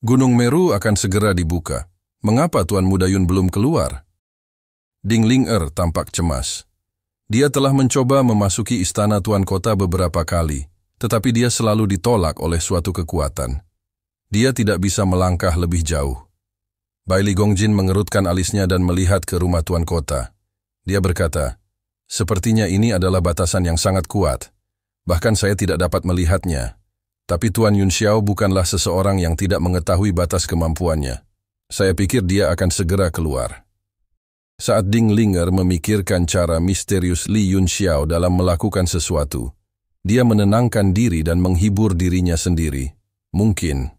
Gunung Meru akan segera dibuka. Mengapa Tuan Muda Yun belum keluar? Ding Ling tampak cemas. Dia telah mencoba memasuki istana Tuan Kota beberapa kali, tetapi dia selalu ditolak oleh suatu kekuatan. Dia tidak bisa melangkah lebih jauh. Bai Li Gongjin mengerutkan alisnya dan melihat ke rumah Tuan Kota. Dia berkata, "Sepertinya ini adalah batasan yang sangat kuat. Bahkan saya tidak dapat melihatnya. Tapi Tuan Yun Xiao bukanlah seseorang yang tidak mengetahui batas kemampuannya. Saya pikir dia akan segera keluar." Saat Ding Linger memikirkan cara misterius Li Yun Xiao dalam melakukan sesuatu, dia menenangkan diri dan menghibur dirinya sendiri. Mungkin.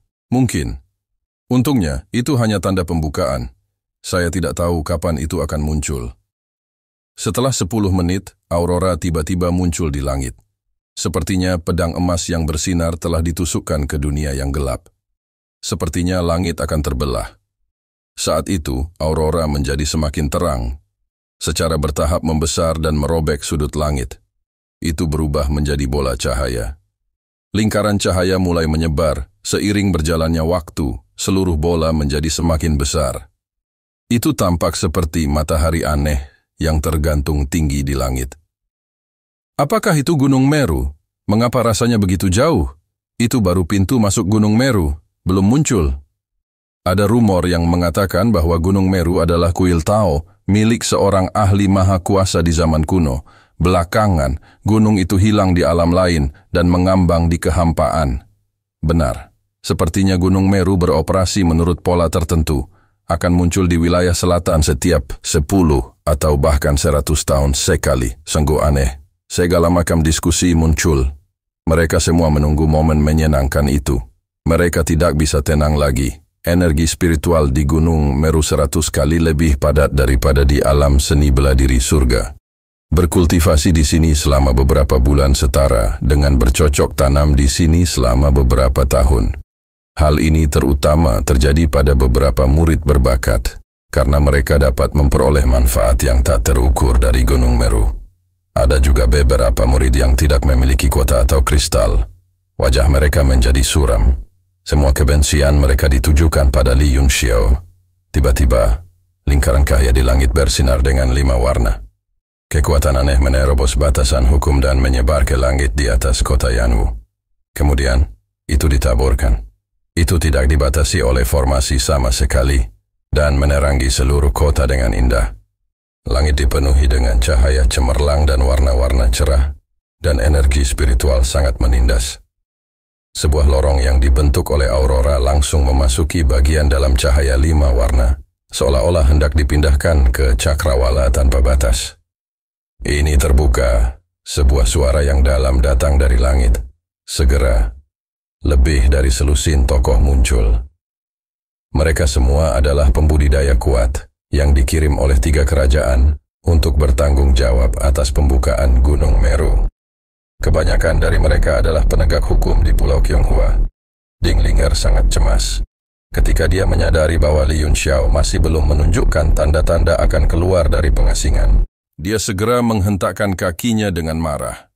Untungnya, itu hanya tanda pembukaan. Saya tidak tahu kapan itu akan muncul. Setelah 10 menit, aurora tiba-tiba muncul di langit. Sepertinya pedang emas yang bersinar telah ditusukkan ke dunia yang gelap. Sepertinya langit akan terbelah. Saat itu, aurora menjadi semakin terang. Secara bertahap membesar dan merobek sudut langit. Itu berubah menjadi bola cahaya. Lingkaran cahaya mulai menyebar. Seiring berjalannya waktu, seluruh bola menjadi semakin besar. Itu tampak seperti matahari aneh yang tergantung tinggi di langit. Apakah itu Gunung Meru? Mengapa rasanya begitu jauh? Itu baru pintu masuk Gunung Meru, belum muncul. Ada rumor yang mengatakan bahwa Gunung Meru adalah kuil Tao, milik seorang ahli maha kuasa di zaman kuno. Belakangan, gunung itu hilang di alam lain dan mengambang di kehampaan. Benar, sepertinya Gunung Meru beroperasi menurut pola tertentu, akan muncul di wilayah selatan setiap 10 atau bahkan 100 tahun sekali. Sungguh aneh. Segala macam diskusi muncul. Mereka semua menunggu momen menyenangkan itu. Mereka tidak bisa tenang lagi. Energi spiritual di Gunung Meru 100 kali lebih padat daripada di alam seni bela diri surga. Berkultivasi di sini selama beberapa bulan setara dengan bercocok tanam di sini selama beberapa tahun. Hal ini terutama terjadi pada beberapa murid berbakat, karena mereka dapat memperoleh manfaat yang tak terukur dari Gunung Meru. Ada juga beberapa murid yang tidak memiliki kuota atau kristal. Wajah mereka menjadi suram. Semua kebencian mereka ditujukan pada Li Yun Xiao. Tiba-tiba, lingkaran cahaya di langit bersinar dengan 5 warna. Kekuatan aneh menerobos batasan hukum dan menyebar ke langit di atas kota Yanwu. Kemudian, itu ditaburkan. Itu tidak dibatasi oleh formasi sama sekali, dan menerangi seluruh kota dengan indah. Langit dipenuhi dengan cahaya cemerlang dan warna-warna cerah, dan energi spiritual sangat menindas. Sebuah lorong yang dibentuk oleh aurora langsung memasuki bagian dalam cahaya 5 warna, seolah-olah hendak dipindahkan ke cakrawala tanpa batas. Ini terbuka, sebuah suara yang dalam datang dari langit. Segera, lebih dari selusin tokoh muncul. Mereka semua adalah pembudidaya kuat yang dikirim oleh 3 kerajaan untuk bertanggung jawab atas pembukaan Gunung Meru. Kebanyakan dari mereka adalah penegak hukum di Pulau Qianghua. Ding Linger sangat cemas ketika dia menyadari bahwa Li Yun Xiao masih belum menunjukkan tanda-tanda akan keluar dari pengasingan. Dia segera menghentakkan kakinya dengan marah.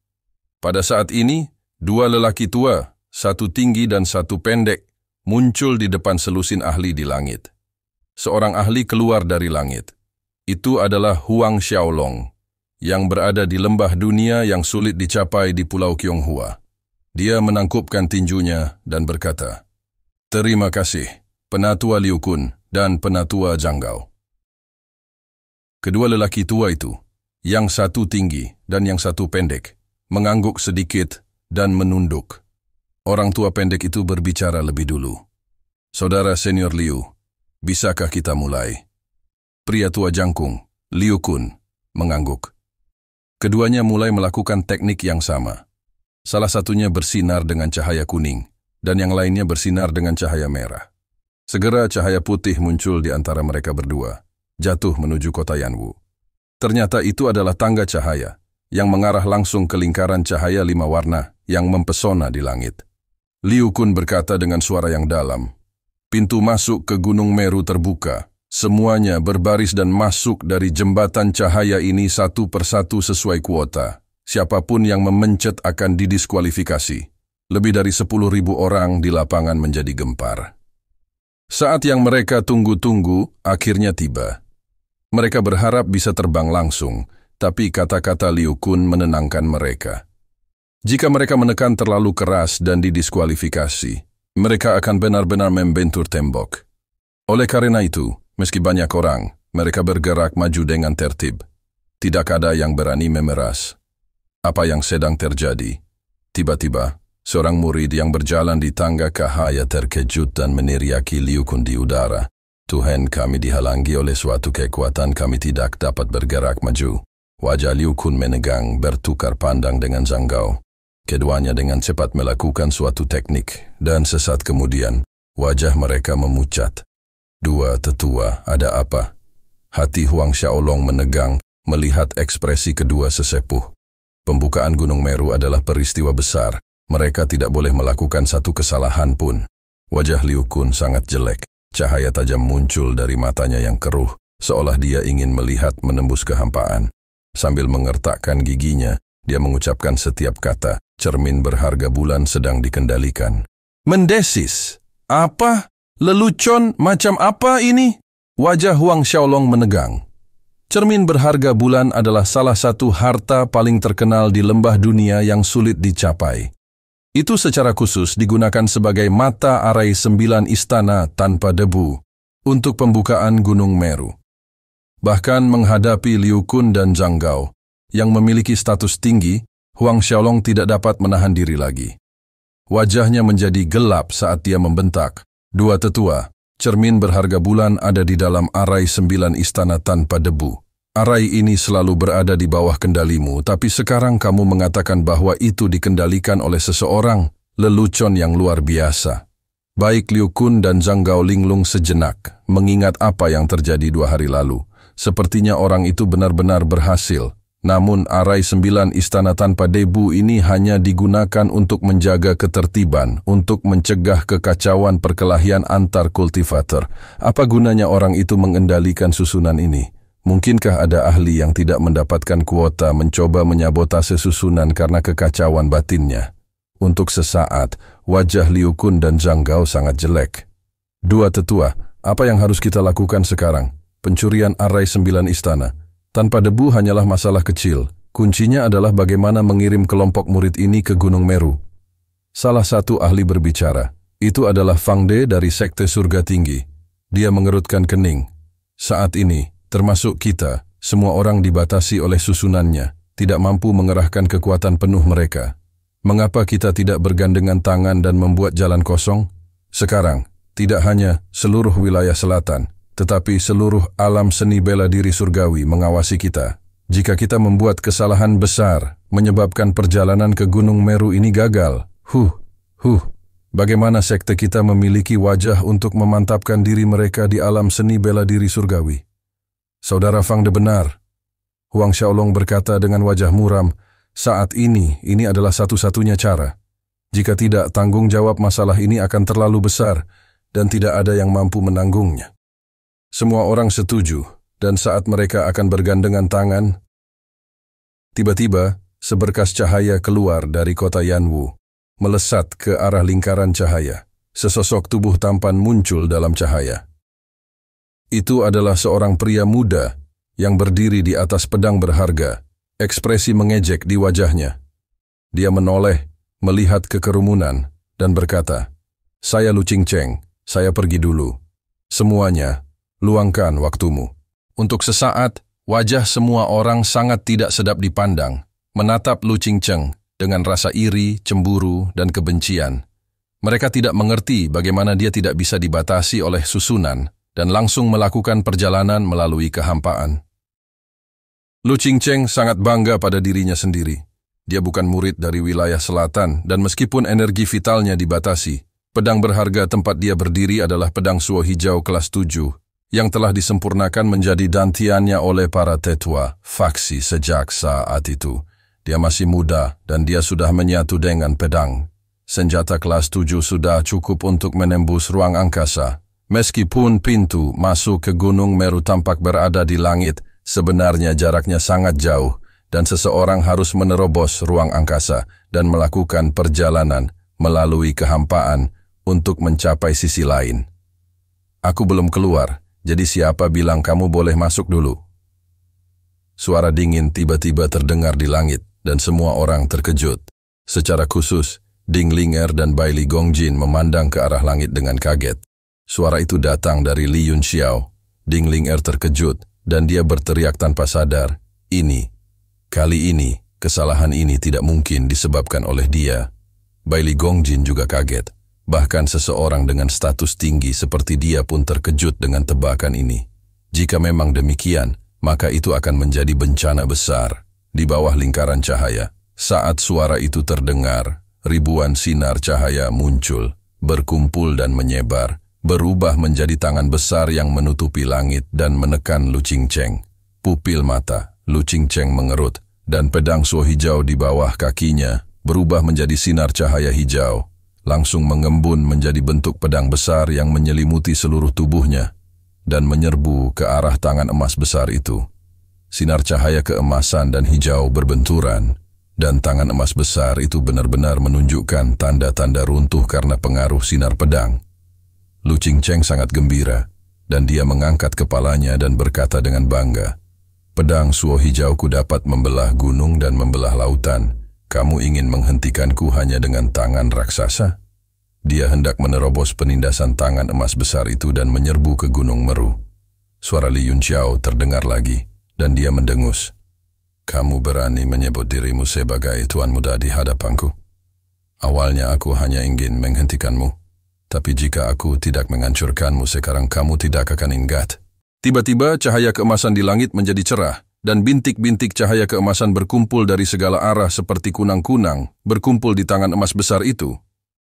Pada saat ini, 2 lelaki tua, 1 tinggi dan 1 pendek, muncul di depan selusin ahli di langit. Seorang ahli keluar dari langit. Itu adalah Huang Xiaolong, yang berada di lembah dunia yang sulit dicapai di Pulau Qianghua. Dia menangkupkan tinjunya dan berkata, "Terima kasih, Penatua Liu Kun dan Penatua Zhang Gao." Kedua lelaki tua itu, yang 1 tinggi dan yang 1 pendek, mengangguk sedikit dan menunduk. Orang tua pendek itu berbicara lebih dulu. "Saudara senior Liu, bisakah kita mulai?" Pria tua jangkung, Liu Kun, mengangguk. Keduanya mulai melakukan teknik yang sama. Salah satunya bersinar dengan cahaya kuning, dan yang lainnya bersinar dengan cahaya merah. Segera cahaya putih muncul di antara mereka berdua, jatuh menuju kota Yanwu. Ternyata itu adalah tangga cahaya, yang mengarah langsung ke lingkaran cahaya 5 warna yang mempesona di langit. Liu Kun berkata dengan suara yang dalam, "Pintu masuk ke Gunung Meru terbuka. Semuanya berbaris dan masuk dari jembatan cahaya ini satu persatu sesuai kuota. Siapapun yang memencet akan didiskualifikasi. Lebih dari 10.000 orang di lapangan menjadi gempar." Saat yang mereka tunggu-tunggu akhirnya tiba. Mereka berharap bisa terbang langsung, tapi kata-kata Liu Kun menenangkan mereka. Jika mereka menekan terlalu keras dan didiskualifikasi, mereka akan benar-benar membentur tembok. Oleh karena itu, meski banyak orang, mereka bergerak maju dengan tertib. Tidak ada yang berani memeras. Apa yang sedang terjadi? Tiba-tiba, seorang murid yang berjalan di tangga cahaya terkejut dan meneriaki Liu Kun di udara. Tuhan, kami dihalangi oleh suatu kekuatan, kami tidak dapat bergerak maju. Wajah Liu Kun menegang, bertukar pandang dengan Zhang Gao. Keduanya dengan cepat melakukan suatu teknik, dan sesaat kemudian, wajah mereka memucat. Dua tetua, ada apa? Hati Huang Xiaolong menegang melihat ekspresi kedua sesepuh. Pembukaan Gunung Meru adalah peristiwa besar. Mereka tidak boleh melakukan satu kesalahan pun. Wajah Liu Kun sangat jelek. Cahaya tajam muncul dari matanya yang keruh, seolah dia ingin melihat menembus kehampaan. Sambil mengertakkan giginya, dia mengucapkan setiap kata. Cermin berharga bulan sedang dikendalikan. Mendesis. Apa? Lelucon macam apa ini? Wajah Huang Xiaolong menegang. Cermin berharga bulan adalah salah satu harta paling terkenal di lembah dunia yang sulit dicapai. Itu secara khusus digunakan sebagai mata arai 9 istana tanpa debu untuk pembukaan Gunung Meru. Bahkan menghadapi Liu Kun dan Zhang Gao yang memiliki status tinggi, Huang Xiaolong tidak dapat menahan diri lagi. Wajahnya menjadi gelap saat dia membentak. Dua tetua, cermin berharga bulan ada di dalam arai 9 istana tanpa debu. Arai ini selalu berada di bawah kendalimu, tapi sekarang kamu mengatakan bahwa itu dikendalikan oleh seseorang, lelucon yang luar biasa. Baik Liu Kun dan Zhang Gao linglung sejenak, mengingat apa yang terjadi 2 hari lalu. Sepertinya orang itu benar-benar berhasil. Namun arai 9 istana tanpa debu ini hanya digunakan untuk menjaga ketertiban, untuk mencegah kekacauan perkelahian antar kultivator. Apa gunanya orang itu mengendalikan susunan ini? Mungkinkah ada ahli yang tidak mendapatkan kuota mencoba menyabotase susunan karena kekacauan batinnya? Untuk sesaat, wajah Liu Kun dan Zhang Gao sangat jelek. Dua tetua, apa yang harus kita lakukan sekarang? Pencurian arai 9 istana. Tanpa debu hanyalah masalah kecil. Kuncinya adalah bagaimana mengirim kelompok murid ini ke Gunung Meru. Salah satu ahli berbicara. Itu adalah Fang De dari Sekte Surga Tinggi. Dia mengerutkan kening. Saat ini, termasuk kita, semua orang dibatasi oleh susunannya, tidak mampu mengerahkan kekuatan penuh mereka. Mengapa kita tidak bergandengan tangan dan membuat jalan kosong? Sekarang, tidak hanya seluruh wilayah selatan, tetapi seluruh alam seni bela diri surgawi mengawasi kita. Jika kita membuat kesalahan besar, menyebabkan perjalanan ke Gunung Meru ini gagal, bagaimana sekte kita memiliki wajah untuk memantapkan diri mereka di alam seni bela diri surgawi? Saudara Fang De benar. Huang Xiaolong berkata dengan wajah muram, saat ini adalah satu-satunya cara. Jika tidak, tanggung jawab masalah ini akan terlalu besar dan tidak ada yang mampu menanggungnya. Semua orang setuju, dan saat mereka akan bergandengan tangan, tiba-tiba seberkas cahaya keluar dari kota Yanwu, melesat ke arah lingkaran cahaya. Sesosok tubuh tampan muncul dalam cahaya. Itu adalah seorang pria muda yang berdiri di atas pedang berharga, ekspresi mengejek di wajahnya. Dia menoleh, melihat ke kerumunan, dan berkata, "Saya Lu Qingcheng, saya pergi dulu. Semuanya, luangkan waktumu." Untuk sesaat, wajah semua orang sangat tidak sedap dipandang, menatap Lu Qingcheng dengan rasa iri, cemburu, dan kebencian. Mereka tidak mengerti bagaimana dia tidak bisa dibatasi oleh susunan, dan langsung melakukan perjalanan melalui kehampaan. Lu Qingcheng sangat bangga pada dirinya sendiri. Dia bukan murid dari wilayah selatan, dan meskipun energi vitalnya dibatasi, pedang berharga tempat dia berdiri adalah pedang suo hijau kelas 7, yang telah disempurnakan menjadi dantiannya oleh para tetua faksi sejak saat itu. Dia masih muda, dan dia sudah menyatu dengan pedang. Senjata kelas 7 sudah cukup untuk menembus ruang angkasa. Meskipun pintu masuk ke Gunung Meru tampak berada di langit, sebenarnya jaraknya sangat jauh dan seseorang harus menerobos ruang angkasa dan melakukan perjalanan melalui kehampaan untuk mencapai sisi lain. Aku belum keluar, jadi siapa bilang kamu boleh masuk dulu? Suara dingin tiba-tiba terdengar di langit dan semua orang terkejut. Secara khusus, Ding Linger dan Bailey Gongjin memandang ke arah langit dengan kaget. Suara itu datang dari Li Yunxiao. Ding Linger terkejut dan dia berteriak tanpa sadar, kali ini, kesalahan ini tidak mungkin disebabkan oleh dia. Bailey Gongjin juga kaget. Bahkan seseorang dengan status tinggi seperti dia pun terkejut dengan tebakan ini. Jika memang demikian, maka itu akan menjadi bencana besar di bawah lingkaran cahaya. Saat suara itu terdengar, ribuan sinar cahaya muncul, berkumpul dan menyebar, berubah menjadi tangan besar yang menutupi langit dan menekan Lu Qingcheng. Pupil mata Lu Qingcheng mengerut, dan pedang suo hijau di bawah kakinya berubah menjadi sinar cahaya hijau, langsung mengembun menjadi bentuk pedang besar yang menyelimuti seluruh tubuhnya dan menyerbu ke arah tangan emas besar itu. Sinar cahaya keemasan dan hijau berbenturan, dan tangan emas besar itu benar-benar menunjukkan tanda-tanda runtuh karena pengaruh sinar pedang. Lu Qingcheng sangat gembira, dan dia mengangkat kepalanya dan berkata dengan bangga, "Pedang suo hijauku dapat membelah gunung dan membelah lautan. Kamu ingin menghentikanku hanya dengan tangan raksasa?" Dia hendak menerobos penindasan tangan emas besar itu dan menyerbu ke Gunung Meru. Suara Li Yunxiao terdengar lagi, dan dia mendengus. "Kamu berani menyebut dirimu sebagai tuan muda di hadapanku? Awalnya aku hanya ingin menghentikanmu, tapi jika aku tidak menghancurkanmu sekarang kamu tidak akan ingat." Tiba-tiba cahaya keemasan di langit menjadi cerah, dan bintik-bintik cahaya keemasan berkumpul dari segala arah seperti kunang-kunang berkumpul di tangan emas besar itu.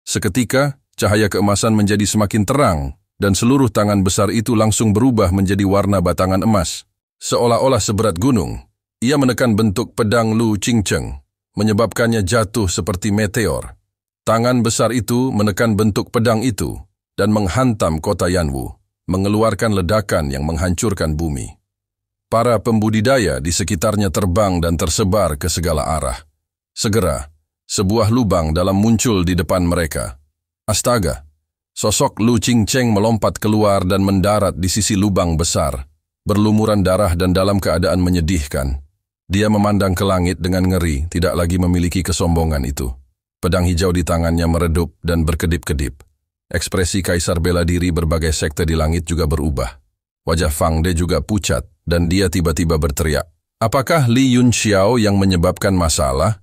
Seketika, cahaya keemasan menjadi semakin terang, dan seluruh tangan besar itu langsung berubah menjadi warna batangan emas. Seolah-olah seberat gunung, ia menekan bentuk pedang Lu Qingcheng, menyebabkannya jatuh seperti meteor. Tangan besar itu menekan bentuk pedang itu, dan menghantam kota Yanwu, mengeluarkan ledakan yang menghancurkan bumi. Para pembudidaya di sekitarnya terbang dan tersebar ke segala arah. Segera, sebuah lubang dalam muncul di depan mereka. Astaga! Sosok Lu Qingcheng melompat keluar dan mendarat di sisi lubang besar, berlumuran darah dan dalam keadaan menyedihkan. Dia memandang ke langit dengan ngeri, tidak lagi memiliki kesombongan itu. Pedang hijau di tangannya meredup dan berkedip-kedip. Ekspresi kaisar bela diri berbagai sekte di langit juga berubah. Wajah Fang De juga pucat, dan dia tiba-tiba berteriak, "Apakah Li Yunxiao yang menyebabkan masalah?"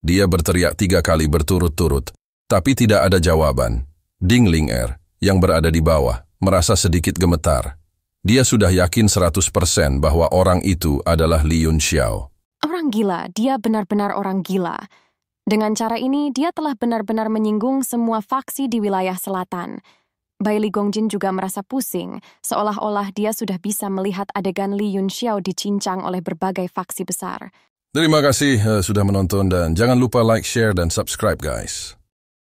Dia berteriak 3 kali berturut-turut, tapi tidak ada jawaban. Ding Linger, yang berada di bawah, merasa sedikit gemetar. Dia sudah yakin 100% bahwa orang itu adalah Li Yunxiao. Orang gila, dia benar-benar orang gila. Dengan cara ini, dia telah benar-benar menyinggung semua faksi di wilayah selatan. Bailey Gongjin juga merasa pusing, seolah-olah dia sudah bisa melihat adegan Li Yunxiao dicincang oleh berbagai faksi besar. Terima kasih sudah menonton dan jangan lupa like, share, dan subscribe guys.